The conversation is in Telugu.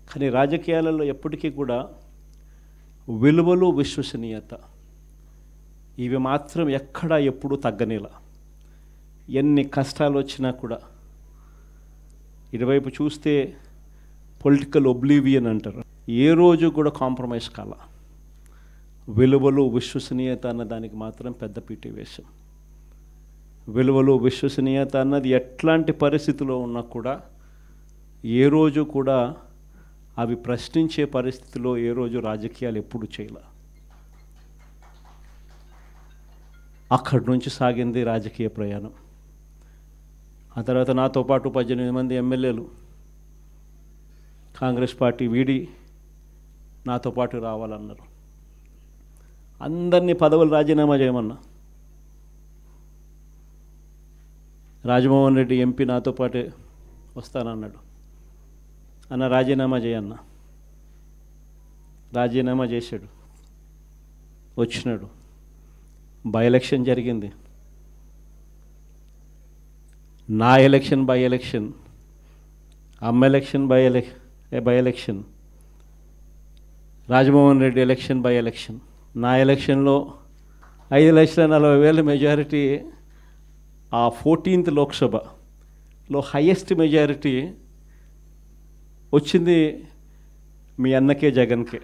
కానీ రాజకీయాలలో ఎప్పటికీ కూడా విలువలు, విశ్వసనీయత ఇవి మాత్రం ఎక్కడా ఎప్పుడూ తగ్గనేలా. ఎన్ని కష్టాలు వచ్చినా కూడా ఇటువైపు చూస్తే పొలిటికల్ ఒబ్లివియన్ అంటారు, ఏ రోజు కూడా కాంప్రమైజ్ కాల. విలువలు, విశ్వసనీయత అన్న దానికి మాత్రం పెద్ద పీట వేశాం. విలువలు, విశ్వసనీయత అన్నది ఎట్లాంటి పరిస్థితిలో ఉన్నా కూడా ఏ రోజు కూడా అవి ప్రశ్నించే పరిస్థితిలో ఏ రోజు రాజకీయాలు ఎప్పుడు చేయలే. అక్కడి నుంచి సాగింది రాజకీయ ప్రయాణం. ఆ తర్వాత నాతో పాటు 18 మంది ఎమ్మెల్యేలు కాంగ్రెస్ పార్టీ వీడి నాతో పాటు రావాలన్నారు. అందరినీ పదవులు రాజీనామా చేయమన్నా. రాజమోహన్ రెడ్డి ఎంపీ నాతో పాటే వస్తానన్నాడు. అన్న రాజీనామా చేయన్న. రాజీనామా చేశాడు, వచ్చినాడు. బై ఎలక్షన్ జరిగింది. నా ఎలక్షన్ బై ఎలక్షన్, అమ్మ election by election, Rajamohan Reddy election by election. నా ఎలక్షన్లో 5,40,000 మెజారిటీ, ఆ 14th లోక్సభలో హయ్యెస్ట్ మెజారిటీ వచ్చింది మీ అన్నకే, జగన్కే.